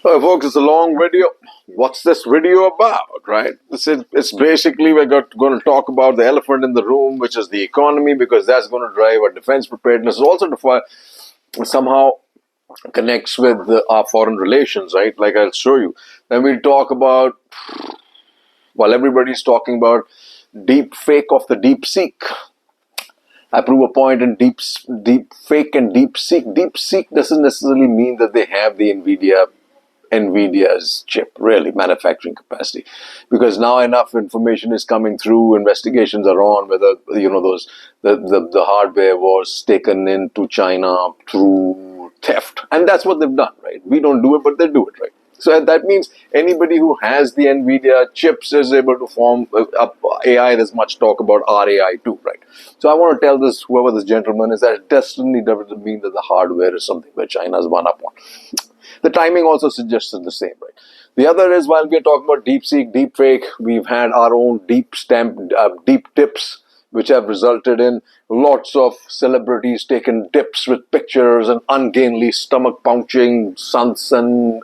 Folks, it's a long video. What's this video about, right? It's basically going to talk about the elephant in the room, which is the economy, because that's going to drive our defense preparedness. It also somehow connects with our foreign relations, right? Like I'll show you. Then we'll talk about, while everybody's talking about deep fake of the deep seek. I prove a point in deep fake and deep seek. Deep seek doesn't necessarily mean that they have the NVIDIA's chip, really, manufacturing capacity. Because now enough information is coming through, investigations are on whether, the hardware was taken into China through theft. And that's what they've done, right? We don't do it, but they do it, right? So that means anybody who has the NVIDIA chips is able to form AI. There's much talk about RAI too, right? So I want to tell whoever this gentleman is, that it definitely doesn't mean that the hardware is something where China's one up on. The timing also suggested the same, right? The other is, while we're talking about DeepSeek, deepfake, we've had our own deep tips, which have resulted in lots of celebrities taking dips with pictures and ungainly stomach punching Sants and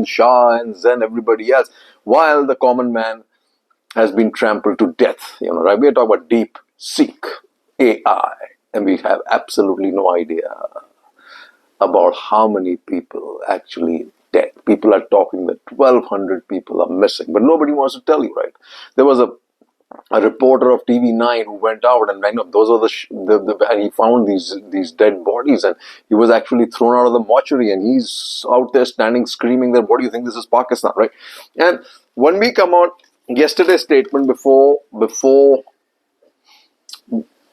Shah and Zen, everybody else, while the common man has been trampled to death. Right? We're talking about DeepSeek AI, and we have absolutely no idea about how many people actually dead. People are talking that 1,200 people are missing, but nobody wants to tell you, right? There was a reporter of TV9 who went out, and those are and he found these dead bodies, and he was actually thrown out of the mortuary, and he's out there standing screaming that, what do you think, this is Pakistan, right? And when we come out, yesterday's statement before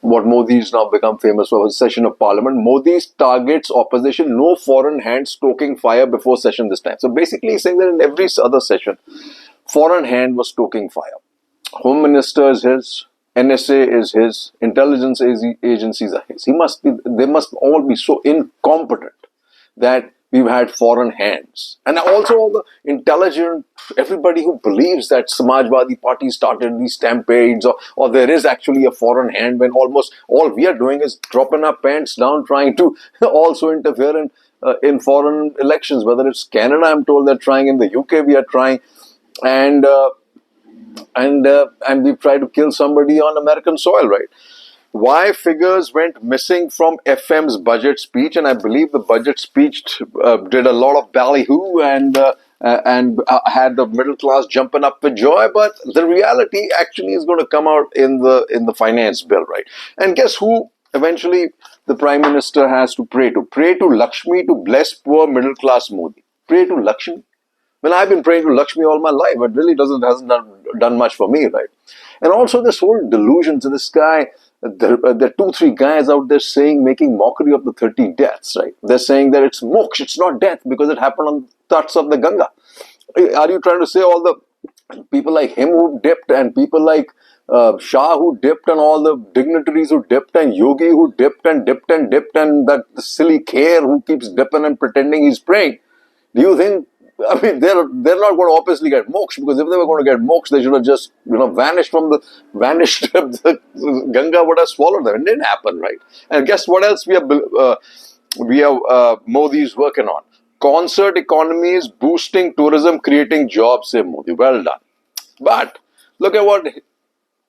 what Modi's now become famous for, was session of parliament. Modi targets opposition, no foreign hand stoking fire before session this time. So basically he's saying that in every other session, foreign hand was stoking fire. Home Minister is his, NSA is his, intelligence agencies are his. They must all be so incompetent that we've had foreign hands. And also all the intelligent, everybody who believes that Samajwadi Party started these campaigns, or there is actually a foreign hand, when almost all we are doing is dropping our pants down, trying to also interfere in foreign elections. Whether it's Canada, I'm told they're trying, in the UK we are trying, and we've tried to kill somebody on American soil, right? Why figures went missing from FM's budget speech, and I believe the budget speech did a lot of ballyhoo and had the middle class jumping up with joy. But the reality actually is going to come out in the finance bill, right? And guess who eventually the Prime Minister has to pray to? Pray to Lakshmi to bless poor middle class Modi. Pray to Lakshmi. Well, I've been praying to Lakshmi all my life. It really hasn't done much for me, right? And also this whole delusion to this guy. There are 2-3 guys out there making mockery of the 30 deaths, right? They're saying that it's moksha, it's not death, because it happened on touch of the Ganga. Are you trying to say all the people like him who dipped, and people like Shah who dipped, and all the dignitaries who dipped, and Yogi who dipped, and that silly Kher who keeps dipping and pretending he's praying? Do you think, I mean, they're not going to obviously get moksha, because if they were going to get moksha, they should have just vanished. The Ganga would have swallowed them. It didn't happen, right? And guess what else Modi's working on? Concert economies, boosting tourism, creating jobs, say Modi. Well done. But look at what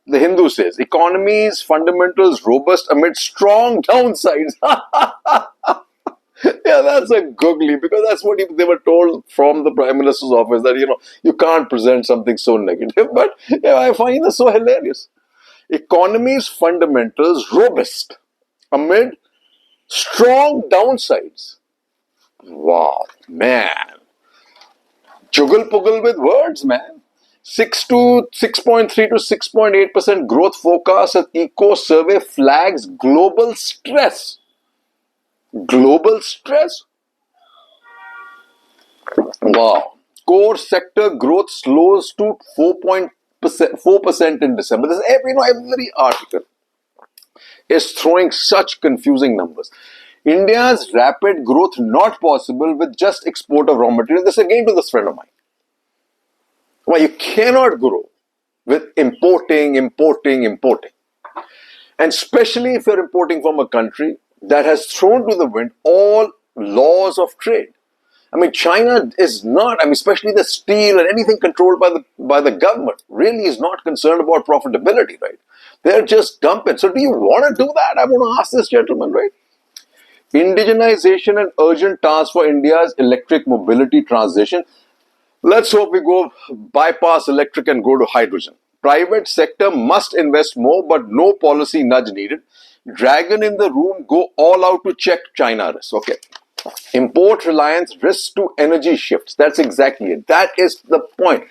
the Hindu says. Economies, fundamentals robust amid strong downsides. Yeah, that's a googly, because that's what they were told from the Prime Minister's office, that you can't present something so negative. But I find this so hilarious. Economy's fundamentals robust amid strong downsides. Wow, man. Juggle puggle with words, man. 6.3 to 6.8% growth forecast as Eco Survey flags global stress. Global stress? Wow. Core sector growth slows to 4% in December. This every article is throwing such confusing numbers. India's rapid growth not possible with just export of raw material. This again to this friend of mine. Why you cannot grow with importing. And especially if you're importing from a country that has thrown to the wind all laws of trade. I mean, China is not, I mean, especially the steel and anything controlled by the government, really is not concerned about profitability, right? They're just dumping. So do you want to do that? I want to ask this gentleman, right? Indigenization and urgent task for India's electric mobility transition. Let's hope we go bypass electric and go to hydrogen. Private sector must invest more, but no policy nudge needed. Dragon in the room, go all out to check China risk. Okay. Import reliance risks to energy shifts. That's exactly it. That is the point.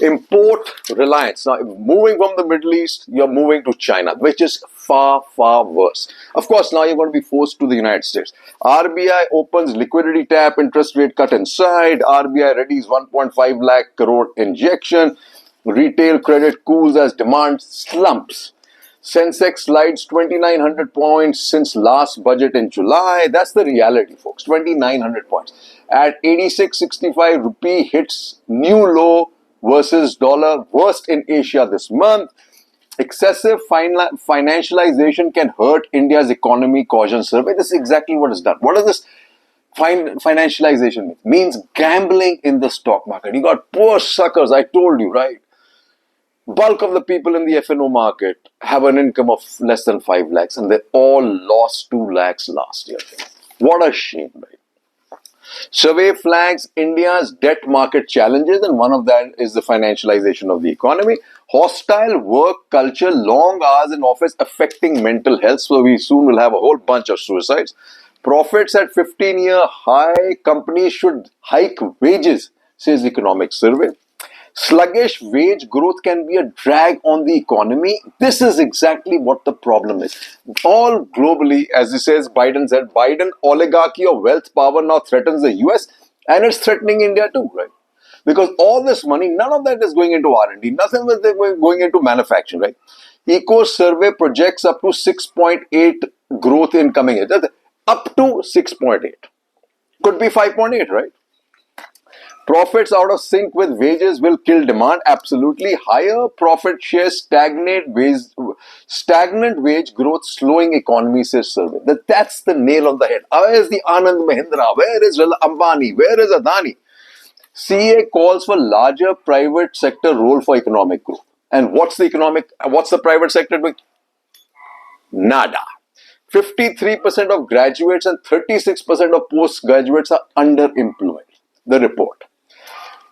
Import reliance. Now, moving from the Middle East, you're moving to China, which is far, far worse. Of course, now you're going to be forced to the United States. RBI opens liquidity tap, interest rate cut inside. RBI readies 1.5 lakh crore injection. Retail credit cools as demand slumps. Sensex slides 2,900 points since last budget in July. That's the reality, folks. 2,900 points. At 86.65, rupee hits new low versus dollar, worst in Asia this month. Excessive financialization can hurt India's economy, caution survey. This is exactly what is done. What does this financialization mean? It means gambling in the stock market. You got poor suckers, I told you, right? Bulk of the people in the F&O market have an income of less than 5 lakhs and they all lost 2 lakhs last year. What a shame, right? Survey flags India's debt market challenges, and one of that is the financialization of the economy. Hostile work culture, long hours in office affecting mental health. So we soon will have a whole bunch of suicides. Profits at 15-year high. Companies should hike wages, says economic survey. Sluggish wage growth can be a drag on the economy. This is exactly what the problem is. All globally, as he says, Biden said, Biden oligarchy of wealth power now threatens the US and it's threatening India too, right? Because all this money, none of that is going into R&D, nothing was going into manufacturing, right? Eco survey projects up to 6.8 growth in coming years. Up to 6.8. Could be 5.8, right? Profits out of sync with wages will kill demand. Absolutely. Higher profit shares stagnant wage growth, slowing economy, says survey. That's the nail on the head. Where is the Anand Mahindra? Where is Ambani? Where is Adani? CA calls for larger private sector role for economic growth. And what's the private sector doing? Nada. 53% of graduates and 36% of postgraduates are underemployed. The report.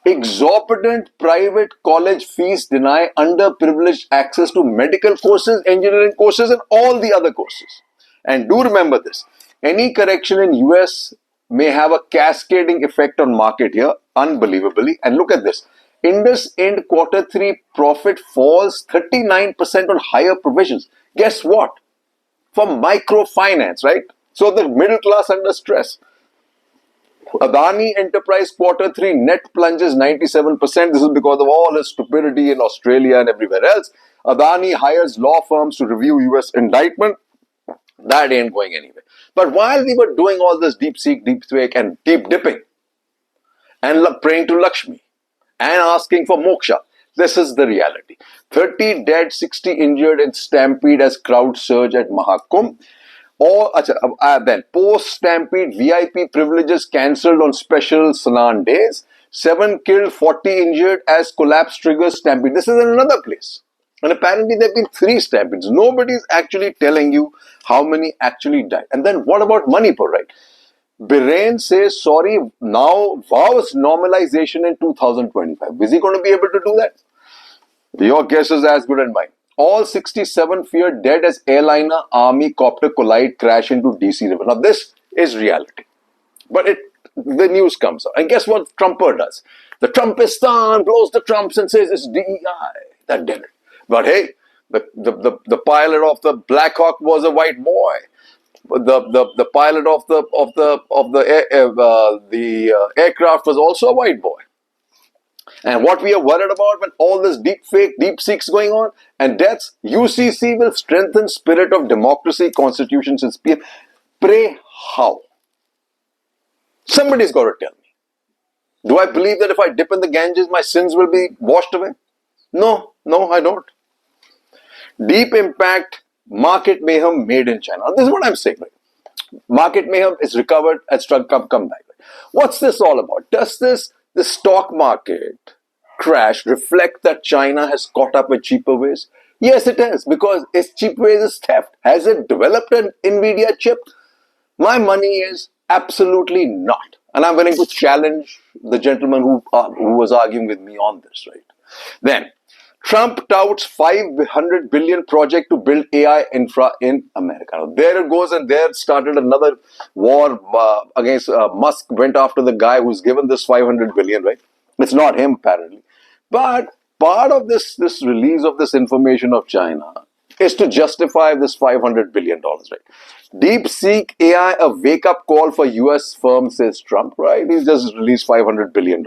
Exorbitant private college fees deny underprivileged access to medical courses, engineering courses, and all the other courses. And do remember this, any correction in US may have a cascading effect on market here, unbelievably. And look at this, IndusInd Q3 profit falls 39% on higher provisions. Guess what? For microfinance, right? So the middle class under stress. Adani Enterprise Q3 net plunges 97%. This is because of all his stupidity in Australia and everywhere else. Adani hires law firms to review US indictment. That ain't going anywhere. But while we were doing all this deep seek, deep fake, and deep dipping, and praying to Lakshmi, and asking for moksha, this is the reality. 30 dead, 60 injured in stampede as crowd surge at Mahakumbh. Or then post-stampede VIP privileges cancelled on special Sanan days. 7 killed, 40 injured as collapse triggers stampede. This is in another place. And apparently there have been 3 stampedes. Nobody's actually telling you how many actually died. And then what about Manipur, right? Biren says sorry, now vows normalization in 2025. Is he going to be able to do that? Your guess is as good as mine. All 67 feared dead as airliner army copter collide crash into DC River. Now this is reality. But the news comes out. And guess what Trumper does? The Trumpistan blows the Trumps and says it's DEI that did it. But hey, the pilot of the Black Hawk was a white boy. The pilot of the aircraft was also a white boy. And what we are worried about when all this deep fake, deep seeks going on and deaths, UCC will strengthen spirit of democracy, constitutions and PM. Pray how? Somebody's got to tell me. Do I believe that if I dip in the Ganges, my sins will be washed away? No, I don't. Deep impact, market mayhem made in China. This is what I'm saying. Right? Market mayhem is recovered and come back. What's this all about? Does the stock market crash reflect that China has caught up with cheaper ways? Yes, it is, because its cheap ways is theft. Has it developed an NVIDIA chip? My money is absolutely not. And I'm willing to challenge the gentleman who was arguing with me on this, right? Then, Trump touts 500 billion project to build AI infra in America. Now, there it goes, and there started another war against Musk. Went after the guy who's given this 500 billion, right? It's not him apparently, but part of this release of this information of China is to justify this $500 billion, right? DeepSeek AI, a wake-up call for US firm, says Trump, right? He's just released $500 billion.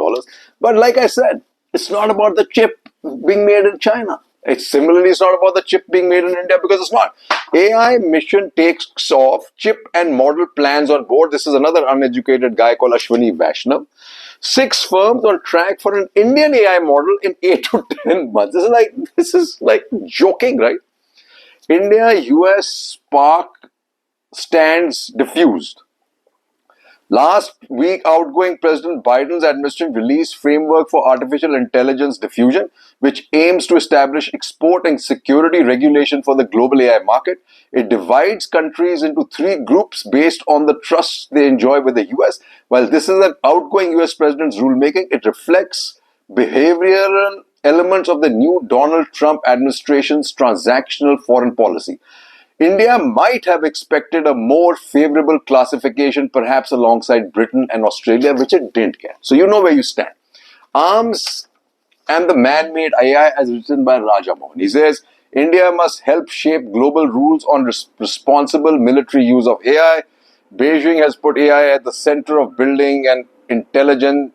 But like I said, it's not about the chip being made in China. It's not about the chip being made in India, because it's not. AI mission takes off, chip and model plans on board. This is another uneducated guy called Ashwini Vaishnav. 6 firms on track for an Indian AI model in 8 to 10 months. This is like joking, right? India US spark stands diffused. Last week, outgoing President Biden's administration released framework for artificial intelligence diffusion, which aims to establish export and security regulation for the global AI market. It divides countries into 3 groups based on the trust they enjoy with the US. While this is an outgoing US president's rulemaking, it reflects behavioral elements of the new Donald Trump administration's transactional foreign policy. India might have expected a more favorable classification, perhaps alongside Britain and Australia, which it didn't get. So you know where you stand. Arms and the Man-Made AI, as written by Raja Mohan. He says, India must help shape global rules on responsible military use of AI. Beijing has put AI at the center of building an intelligentized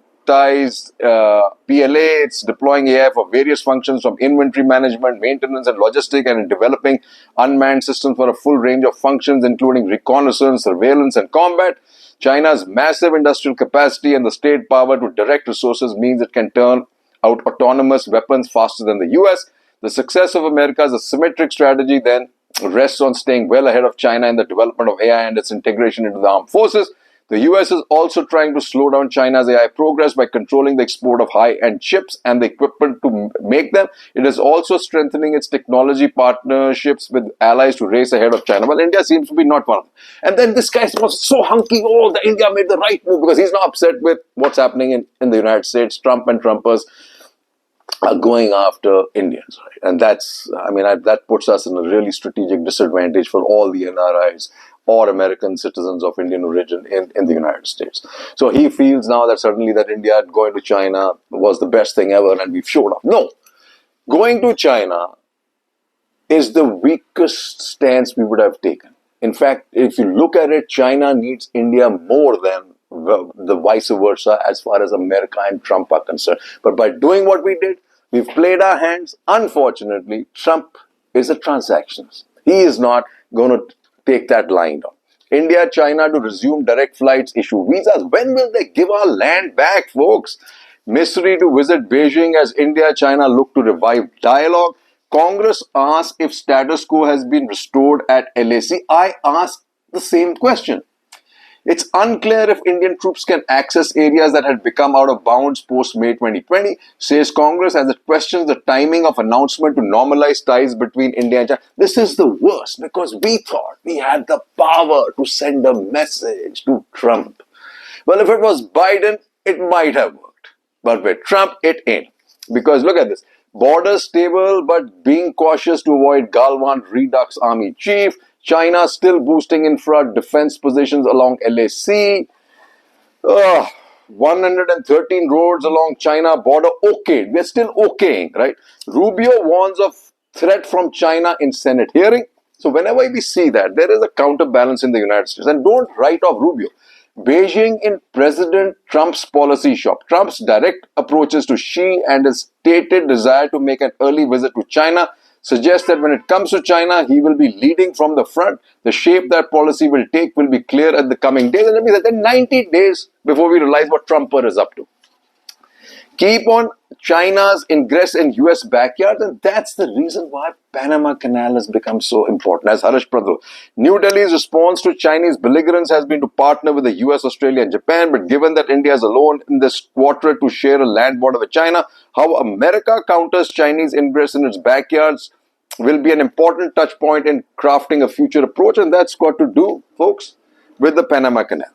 PLA. It's deploying AI for various functions, from inventory management, maintenance, and logistics, and in developing unmanned systems for a full range of functions, including reconnaissance, surveillance, and combat. China's massive industrial capacity and the state power to direct resources means it can turn out autonomous weapons faster than the US. The success of America's asymmetric strategy then rests on staying well ahead of China in the development of AI and its integration into the armed forces. The US is also trying to slow down China's AI progress by controlling the export of high-end chips and the equipment to make them. It is also strengthening its technology partnerships with allies to race ahead of China. Well, India seems to be not one of them. And then this guy was so hunky, the India made the right move, because he's now upset with what's happening in the United States. Trump and Trumpers are going after Indians, right? And that puts us in a really strategic disadvantage for all the NRIs or American citizens of Indian origin in the United States. So he feels now that suddenly that India going to China was the best thing ever and we've showed up. No, going to China is the weakest stance we would have taken. In fact, if you look at it, China needs India more than the vice versa as far as America and Trump are concerned. But by doing what we did, we've played our hands. Unfortunately, Trump is a transactionist. He is not going to take that line down. India, China to resume direct flights, issue visas. When will they give our land back, folks? Missouri to visit Beijing as India, China look to revive dialogue. Congress asks if status quo has been restored at LAC. I ask the same question. It's unclear if Indian troops can access areas that had become out of bounds post-May 2020, says Congress, as it questions the timing of announcement to normalize ties between India and China. This is the worst, because we thought we had the power to send a message to Trump. Well, if it was Biden, it might have worked. But with Trump, it ain't. Because look at this. Border stable, but being cautious to avoid Galwan Redux Army Chief. China still boosting infra defense positions along LAC. 113 roads along China border okayed. We're still okaying, right? Rubio warns of threat from China in Senate hearing. So whenever we see that, there is a counterbalance in the United States. And don't write off Rubio. Beijing in President Trump's policy shop. Trump's direct approaches to Xi and his stated desire to make an early visit to China suggests that when it comes to China, he will be leading from the front. The shape that policy will take will be clear in the coming days. And let me say, then 90 days before we realize what Trump is up to. keep on China's ingress in US backyard, and that's the reason why Panama Canal has become so important. As Harish Pradhu, New Delhi's response to Chinese belligerence has been to partner with the US, Australia, and Japan. But given that India is alone in this quarter to share a land border with China, how America counters Chinese ingress in its backyards will be an important touch point in crafting a future approach, and that's got to do, folks, with the Panama Canal.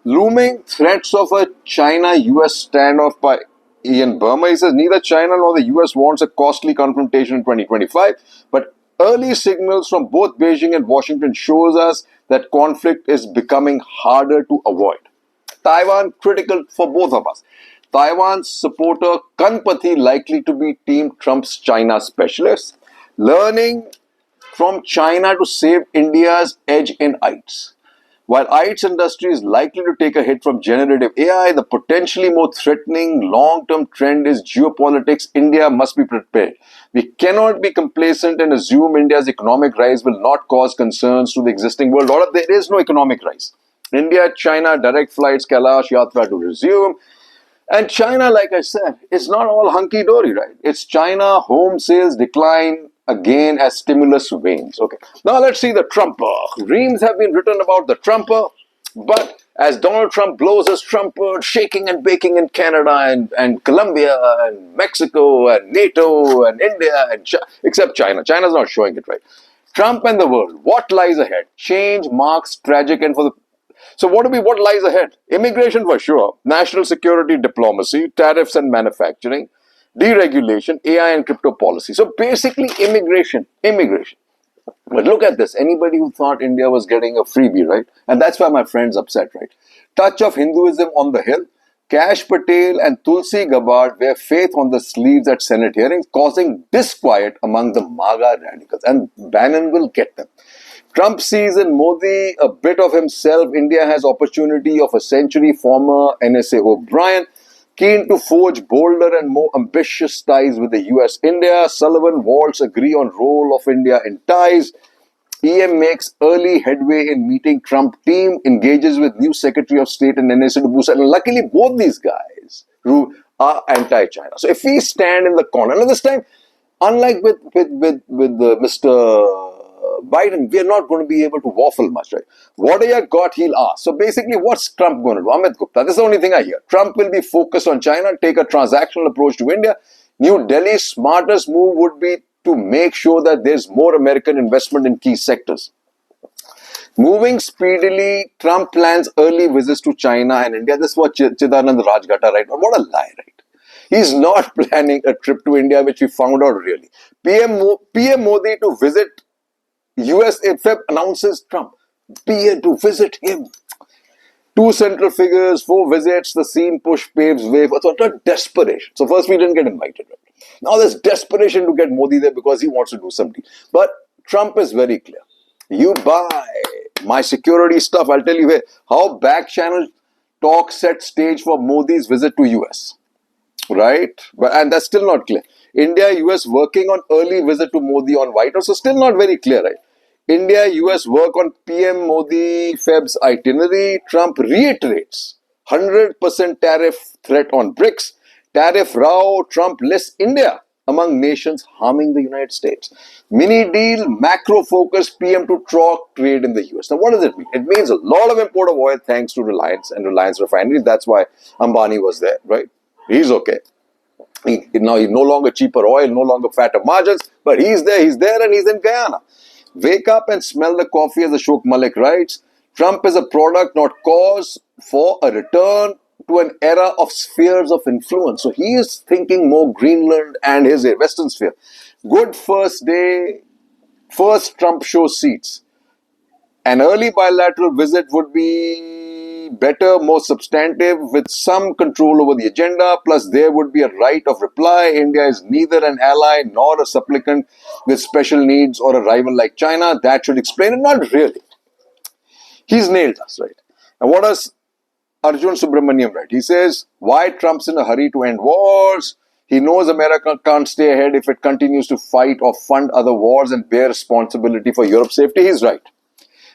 Looming threats of a China-US standoff by Ian Burma. He says neither China nor the US wants a costly confrontation in 2025, but early signals from both Beijing and Washington shows us that conflict is becoming harder to avoid. Taiwan critical for both of us. Taiwan's supporter Kanpathy likely to be Team Trump's China specialist, learning from China to save India's edge in ITES. While ITES industry is likely to take a hit from generative AI, the potentially more threatening long-term trend is geopolitics. India must be prepared. We cannot be complacent and assume India's economic rise will not cause concerns to the existing world order. There is no economic rise. India-China direct flights, Kailash Yatra to resume. And China, like I said, it's not all hunky-dory, right? It's China, home sales decline again as stimulus wanes. Okay. Now let's see the Trumper. Reams have been written about the Trumper, but as Donald Trump blows his trumpet, shaking and baking in Canada and Colombia and Mexico and NATO and India, and except China. China's not showing it, right? Trump and the world. What lies ahead? Change marks tragic and for the so what lies ahead? Immigration for sure, national security, diplomacy, tariffs and manufacturing, deregulation, AI and crypto policy. So basically immigration. But look at this. Anybody who thought India was getting a freebie, right? And that's why my friend's upset, right? Touch of Hinduism on the Hill. Kash Patel and Tulsi Gabbard wear faith on the sleeves at Senate hearings, causing disquiet among the MAGA radicals. And Bannon will get them. Trump sees in Modi a bit of himself. India has opportunity of a century. Former NSA O'Brien, keen to forge bolder and more ambitious ties with the US. India, Sullivan, Waltz agree on role of India in ties. EM makes early headway in meeting Trump team, engages with new Secretary of State and NSA to boost. And luckily, both these guys who are anti-China. So if we stand in the corner, and this time, unlike with Mr. Biden, we are not going to be able to waffle much, right? What do you got, he'll ask. So basically, what's Trump going to do? Amit Gupta, this is the only thing I hear. Trump will be focused on China, take a transactional approach to India. New Delhi's smartest move would be to make sure that there's more American investment in key sectors. Moving speedily, Trump plans early visits to China and India. This was Chidanand Rajgata, right? What a lie, right? He's not planning a trip to India, which we found out really. PM Modi to visit US in Feb announces Trump. Here to visit him. 2 central figures, 4 visits, the scene push paves way. So it's a desperation. So first we didn't get invited. Right? Now there's desperation to get Modi there because he wants to do something. But Trump is very clear. You buy my security stuff, I'll tell you how back channel talk set stage for Modi's visit to US. Right? And that's still not clear. India, US working on early visit to Modi on White House. So still not very clear, right? India, US work on PM Modi Feb's itinerary. Trump reiterates 100% tariff threat on BRICS. Tariff row, Trump lists India among nations harming the United States. Mini deal, macro focus, PM to talk trade in the US. Now what does it mean? It means a lot of import of oil thanks to Reliance and Reliance refineries. That's why Ambani was there, right? He's okay. He's no longer cheaper oil, no longer fatter margins, but he's there, and he's in Guyana. Wake up and smell the coffee, as Ashok Malik writes. Trump is a product, not cause, for a return to an era of spheres of influence. So he is thinking more Greenland and his Western sphere. Good first day, first Trump show seats. An early bilateral visit would be better, more substantive, with some control over the agenda, plus there would be a right of reply. India is neither an ally nor a supplicant with special needs or a rival like China. That should explain it. Not really. He's nailed us, right? And what does Arjun Subramaniam write? He says, why Trump's in a hurry to end wars? He knows America can't stay ahead if it continues to fight or fund other wars and bear responsibility for Europe's safety. He's right.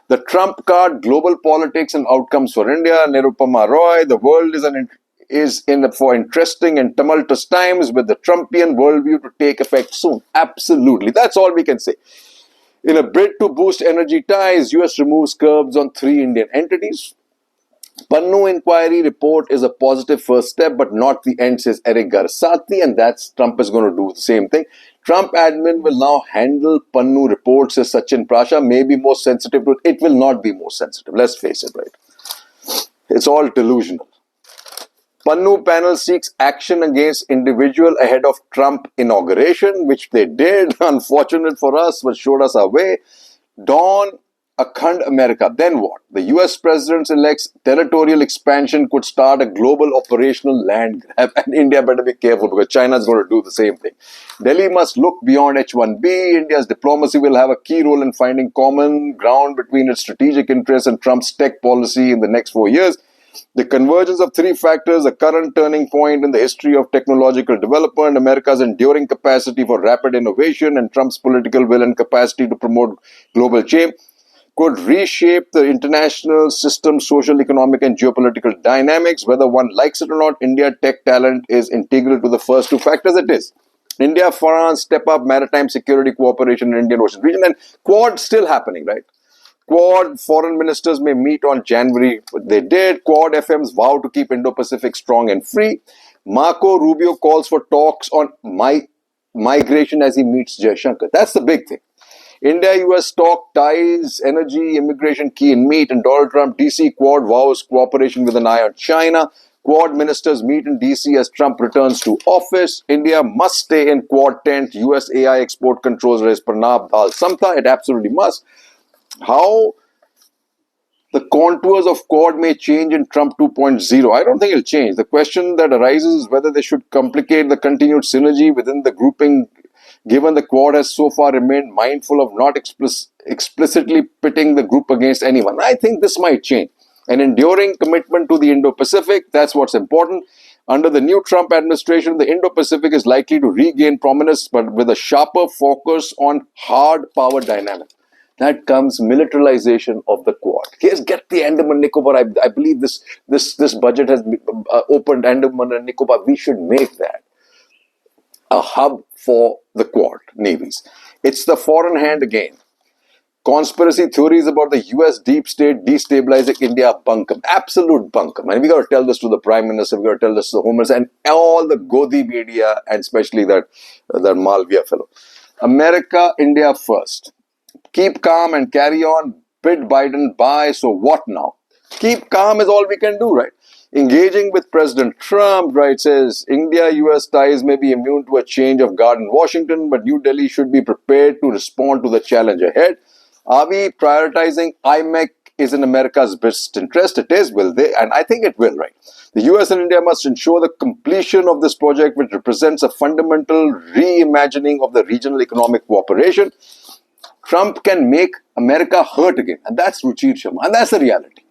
The Trump card, global politics and outcomes for India, Nirupama Roy, the world is an is in for interesting and tumultuous times with the Trumpian worldview to take effect soon. Absolutely. That's all we can say. In a bid to boost energy ties, US removes curbs on 3 Indian entities. Pannu inquiry report is a positive first step, but not the end, says Eric Garsati, and that's Trump is going to do the same thing. Trump admin will now handle Pannu reports, says Sachin Prasha, may be more sensitive to it. It will not be more sensitive, let's face it, right? It's all delusional. Pannu panel seeks action against individual ahead of Trump inauguration, which they did. Unfortunate for us, but showed us our way. Dawn, Akhand America. Then what? The US President-elect's territorial expansion could start a global operational land grab, and India better be careful because China is going to do the same thing. Delhi must look beyond H-1B. India's diplomacy will have a key role in finding common ground between its strategic interests and Trump's tech policy in the next 4 years. The convergence of 3 factors, a current turning point in the history of technological development, America's enduring capacity for rapid innovation, and Trump's political will and capacity to promote global change, could reshape the international system, social, economic, and geopolitical dynamics. Whether one likes it or not, India tech talent is integral to the first 2 factors. It is. India, France, step up maritime security cooperation in Indian Ocean region, and Quad still happening, right? Quad foreign ministers may meet on January. They did. Quad FM's vow to keep Indo-Pacific strong and free. Marco Rubio calls for talks on migration as he meets Jaishankar. That's the big thing. India-US talk ties, energy, immigration key in meet, and Donald Trump DC Quad vows cooperation with an eye on China. Quad ministers meet in DC as Trump returns to office. India must stay in Quad tent. US AI export controls raise Pranab Dal Samta. It absolutely must. How the contours of Quad may change in Trump 2.0. I don't think it'll change. The question that arises is whether they should complicate the continued synergy within the grouping, given the Quad has so far remained mindful of not explicitly pitting the group against anyone. I think this might change. An enduring commitment to the Indo-Pacific, that's what's important. Under the new Trump administration, the Indo-Pacific is likely to regain prominence, but with a sharper focus on hard power dynamics. That comes militarization of the Quad. Here's get the Andaman Nicobar. I believe this budget has opened Andaman and Nicobar. We should make that a hub for the Quad navies. It's the foreign hand again. Conspiracy theories about the US deep state destabilizing India, bunkum. Absolute bunkum. And we got to tell this to the Prime Minister, we got to tell this to the Home Minister, and all the Godi media, and especially that Malviya fellow. America, India first. Keep calm and carry on. Bid Biden buy. So what now? Keep calm is all we can do, right? Engaging with President Trump, right, says India-US ties may be immune to a change of guard in Washington, but New Delhi should be prepared to respond to the challenge ahead. Are we prioritizing IMEC is in America's best interest? It is, will they? And I think it will, right? The US and India must ensure the completion of this project, which represents a fundamental reimagining of the regional economic cooperation. Trump can make America hurt again, and that's Ruchir Sharma, and that's the reality.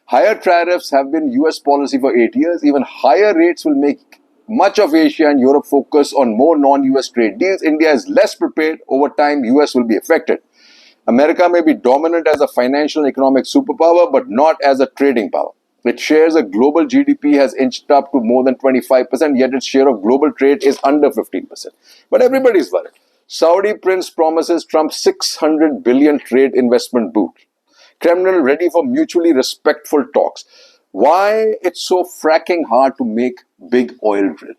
Higher tariffs have been US policy for 8 years. Even higher rates will make much of Asia and Europe focus on more non-US trade deals. India is less prepared. Over time, US will be affected. America may be dominant as a financial and economic superpower, but not as a trading power. Its shares of global GDP has inched up to more than 25%, yet its share of global trade is under 15%. But everybody's worried. Saudi prince promises Trump 600 billion trade investment boost. Kremlin ready for mutually respectful talks. Why it's so fracking hard to make big oil drill?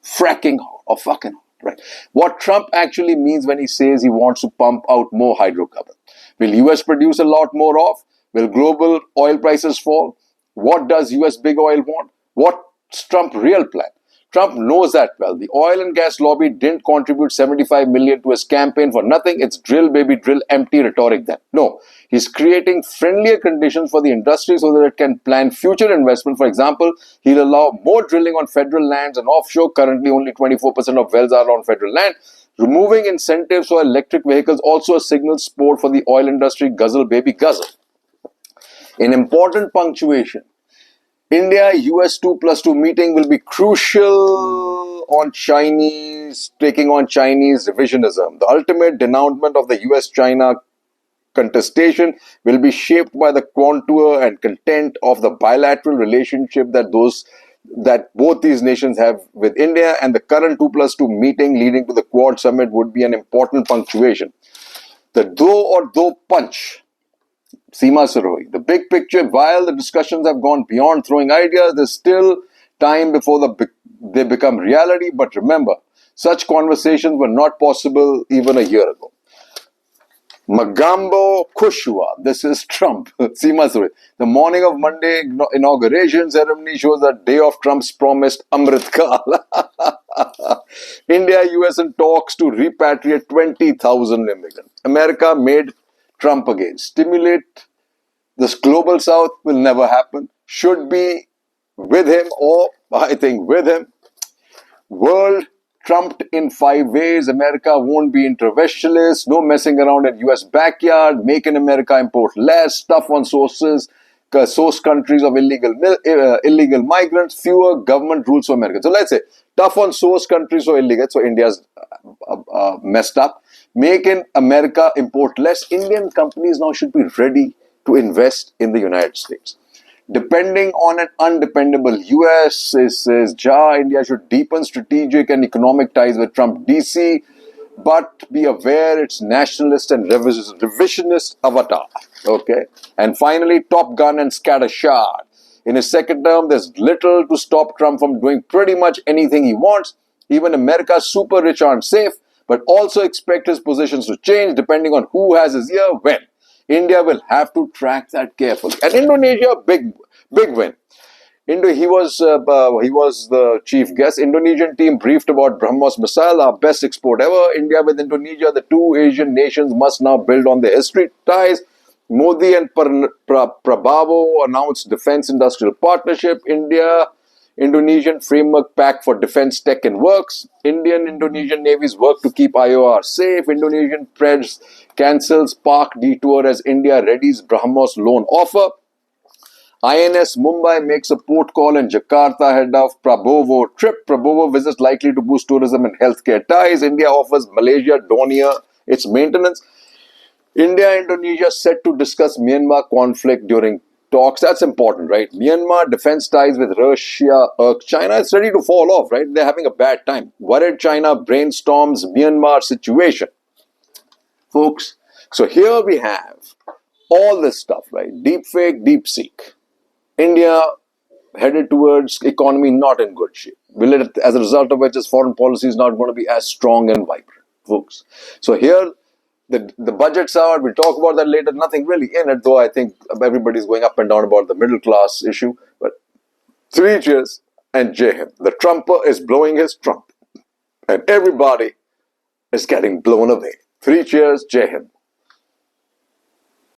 Fracking or fucking hard, right? What Trump actually means when he says he wants to pump out more hydrocarbon. Will US produce a lot more of? Will global oil prices fall? What does US big oil want? What's Trump's real plan? Trump knows that well. The oil and gas lobby didn't contribute 75 million to his campaign for nothing. It's drill, baby, drill, empty rhetoric then. No, he's creating friendlier conditions for the industry so that it can plan future investment. For example, he'll allow more drilling on federal lands and offshore. Currently, only 24% of wells are on federal land. Removing incentives for electric vehicles, also a signal sport for the oil industry. Guzzle, baby, guzzle. In important punctuation, India-US 2+2 meeting will be crucial on taking on Chinese revisionism. The ultimate denouement of the US-China contestation will be shaped by the contour and content of the bilateral relationship that those that both these nations have with India, and the current 2+2 meeting leading to the Quad Summit would be an important punctuation. The do or do punch. Seema Saroi. The big picture, while the discussions have gone beyond throwing ideas, there's still time before they become reality. But remember, such conversations were not possible even a year ago. Magambo Kushua. This is Trump. Seema Saroi. The morning of Monday inauguration ceremony shows the day of Trump's promised Amrit Kaal. India, US in talks to repatriate 20,000 immigrants. America made Trump again. Stimulate this global south will never happen. Should be with him, or I think with him. World trumped in 5 ways. America won't be interventionist. No messing around in US backyard. Make in America import less. Tough on source countries of illegal migrants. Fewer government rules for America. So let's say tough on source countries for illegal. So India's messed up. Make in America import less. Indian companies now should be ready to invest in the United States. Depending on an undependable US, says Ja, India should deepen strategic and economic ties with Trump DC, but be aware it's nationalist and revisionist avatar. Okay. And finally, Top Gun and scattershot. In his second term, there's little to stop Trump from doing pretty much anything he wants. Even America's super rich aren't safe, but also expect his positions to change depending on who has his ear when. India will have to track that carefully. And Indonesia, big win. He was the chief guest. Indonesian team briefed about BrahMos missile, our best export ever. India with Indonesia, the two Asian nations must now build on their history ties. Modi and Prabowo announced defense industrial partnership. Indonesian framework pact for defense tech and works. Indian-Indonesian navies work to keep IOR safe. Indonesian Preds cancels Pak detour as India readies BrahMos loan offer. INS Mumbai makes a port call in Jakarta ahead of Prabowo trip. Prabowo visits likely to boost tourism and healthcare ties. India offers Malaysia Dornier its maintenance. India-Indonesia set to discuss Myanmar conflict during talks. That's important, right? Myanmar defense ties with Russia irk China. It's ready to fall off, right? They're having a bad time. Worried China brainstorms Myanmar situation. Folks, so here we have all this stuff, right? Deepfake, DeepSeek. India headed towards economy not in good shape. As a result of which, its foreign policy is not going to be as strong and vibrant, folks. So here, the budget's out. We'll talk about that later. Nothing really in it, though I think everybody's going up and down about the middle class issue. But 3 cheers and Jai Hind. The Trumper is blowing his trump. And everybody is getting blown away. 3 cheers, Jai Hind.